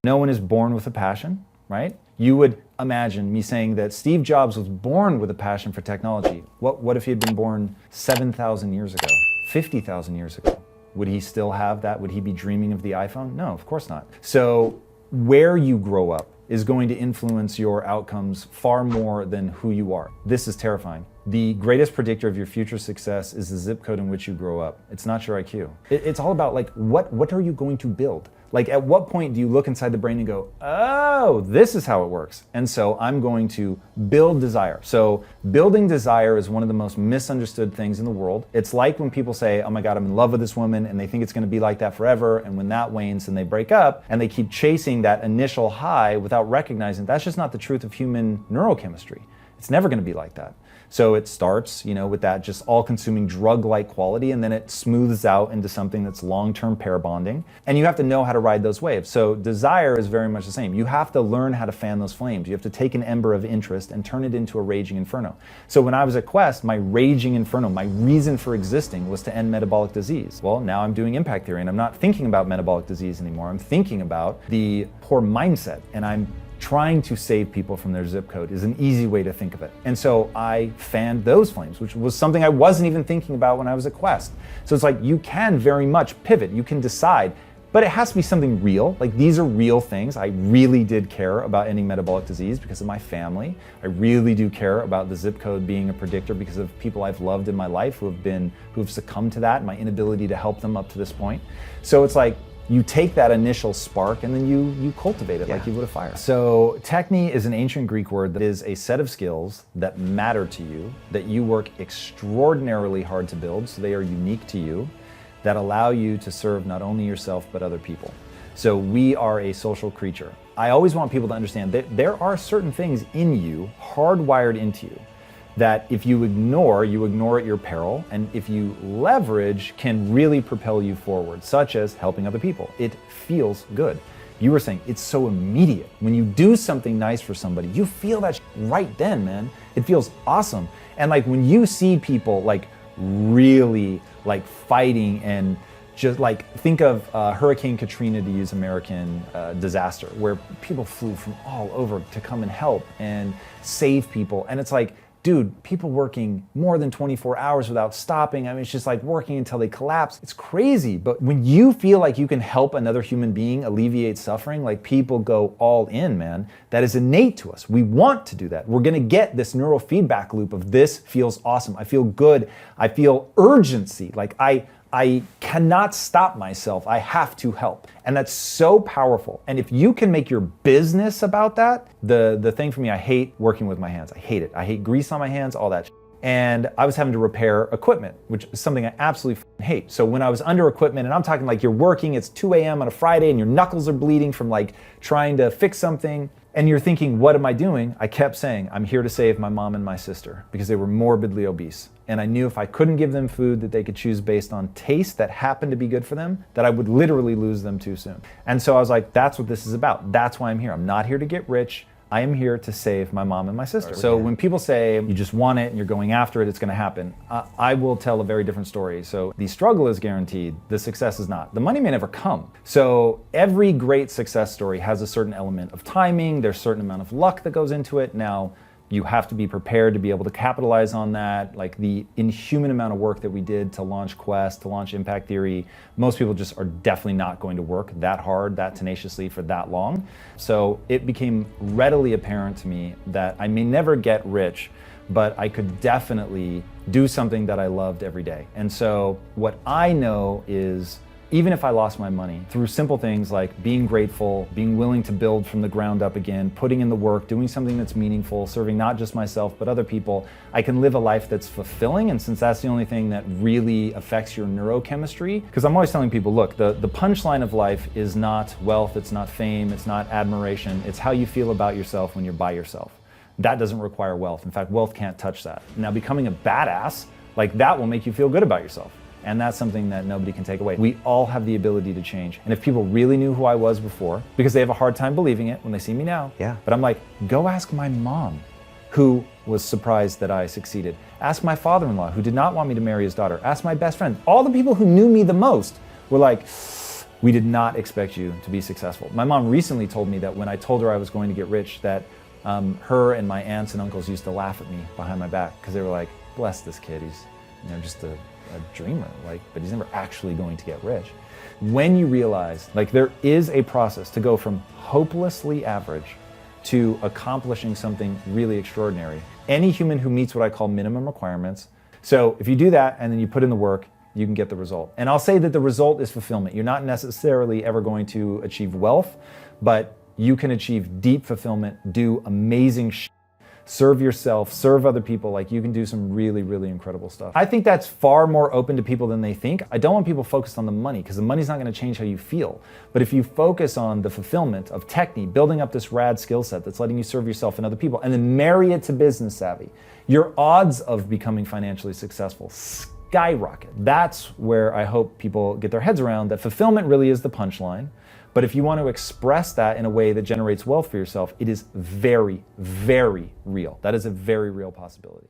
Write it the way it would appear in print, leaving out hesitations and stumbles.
No one is born with a passion, right? You would imagine me saying that Steve Jobs was born with a passion for technology. What if he had been born 7,000 years ago, 50,000 years ago? Would he still have that? Would he be dreaming of the iPhone? No, of course not. So where you grow up is going to influence your outcomes far more than who you are. This is terrifying. The greatest predictor of your future success is the zip code in which you grow up. It's not your IQ. It's all about like, what are you going to build? Like at what point do you look inside the brain and go, oh, this is how it works. And so I'm going to build desire. So building desire is one of the most misunderstood things in the world. It's like when people say, oh my God, I'm in love with this woman, and they think it's gonna be like that forever. And when that wanes and they break up and they keep chasing that initial high without recognizing that's just not the truth of human neurochemistry. It's never gonna be like that. So it starts, with that just all-consuming drug-like quality, and then it smooths out into something that's long-term pair bonding. And you have to know how to ride those waves. So desire is very much the same. You have to learn how to fan those flames. You have to take an ember of interest and turn it into a raging inferno. So when I was at Quest, my raging inferno, my reason for existing was to end metabolic disease. Well, now I'm doing impact theory, and I'm not thinking about metabolic disease anymore. I'm thinking about the poor mindset, and I'm trying to save people from their zip code is an easy way to think of it. And so I fanned those flames, which was something I wasn't even thinking about when I was at Quest. So it's like you can very much pivot, you can decide, but it has to be something real. Like these are real things. I really did care about ending metabolic disease because of my family. I really do care about the zip code being a predictor because of people I've loved in my life who've succumbed to that and my inability to help them up to this point. So it's like, you take that initial spark and then you cultivate it like you would a fire. So techne is an ancient Greek word that is a set of skills that matter to you, that you work extraordinarily hard to build, so they are unique to you, that allow you to serve not only yourself but other people. So we are a social creature. I always want people to understand that there are certain things in you, hardwired into you, that if you ignore at your peril, and if you leverage, can really propel you forward, such as helping other people. It feels good. You were saying it's so immediate. When you do something nice for somebody, you feel that right then, man. It feels awesome. And like when you see people like really like fighting and just like think of Hurricane Katrina, to use American disaster, where people flew from all over to come and help and save people. And it's like, dude, people working more than 24 hours without stopping. I mean, it's just like working until they collapse. It's crazy. But when you feel like you can help another human being alleviate suffering, like people go all in, man. That is innate to us. We want to do that. We're gonna get this neurofeedback loop of this feels awesome. I feel good. I feel urgency. Like I cannot stop myself. I have to help. And that's so powerful. And if you can make your business about that, the thing for me, I hate working with my hands. I hate it. I hate grease on my hands, all that. And I was having to repair equipment, which is something I absolutely hate. So when I was under equipment, and I'm talking like you're working, it's 2 a.m. on a Friday and your knuckles are bleeding from like trying to fix something, and you're thinking, what am I doing? I kept saying, I'm here to save my mom and my sister because they were morbidly obese. And I knew if I couldn't give them food that they could choose based on taste that happened to be good for them, that I would literally lose them too soon. And so I was like, that's what this is about. That's why I'm here. I'm not here to get rich. I am here to save my mom and my sister. So when people say you just want it and you're going after it, it's gonna happen, I will tell a very different story. So the struggle is guaranteed, the success is not. The money may never come. So every great success story has a certain element of timing, there's a certain amount of luck that goes into it. Now, you have to be prepared to be able to capitalize on that. Like the inhuman amount of work that we did to launch Quest, to launch Impact Theory, most people just are definitely not going to work that hard, that tenaciously for that long. So it became readily apparent to me that I may never get rich, but I could definitely do something that I loved every day. And so what I know is, even if I lost my money, through simple things like being grateful, being willing to build from the ground up again, putting in the work, doing something that's meaningful, serving not just myself, but other people, I can live a life that's fulfilling. And since that's the only thing that really affects your neurochemistry, because I'm always telling people, look, the punchline of life is not wealth, it's not fame, it's not admiration, it's how you feel about yourself when you're by yourself. That doesn't require wealth. In fact, wealth can't touch that. Now, becoming a badass, like that will make you feel good about yourself. And that's something that nobody can take away. We all have the ability to change. And if people really knew who I was before, because they have a hard time believing it when they see me now. Yeah. But I'm like, go ask my mom, who was surprised that I succeeded. Ask my father-in-law, who did not want me to marry his daughter. Ask my best friend. All the people who knew me the most were like, We did not expect you to be successful. My mom recently told me that when I told her I was going to get rich, that her and my aunts and uncles used to laugh at me behind my back because they were like, bless this kid, he's just a dreamer, but he's never actually going to get rich. When you realize there is a process to go from hopelessly average to accomplishing something really extraordinary. Any human who meets what I call minimum requirements. So if you do that and then you put in the work, you can get the result. And I'll say that the result is fulfillment. You're not necessarily ever going to achieve wealth, but you can achieve deep fulfillment, do amazing shit, serve yourself, serve other people. You can do some really, really incredible stuff. I think that's far more open to people than they think. I don't want people focused on the money because the money's not going to change how you feel. But if you focus on the fulfillment of technique, building up this rad skill set that's letting you serve yourself and other people, and then marry it to business savvy, your odds of becoming financially successful skyrocket. That's where I hope people get their heads around that fulfillment really is the punchline. But if you want to express that in a way that generates wealth for yourself, it is very, very real. That is a very real possibility.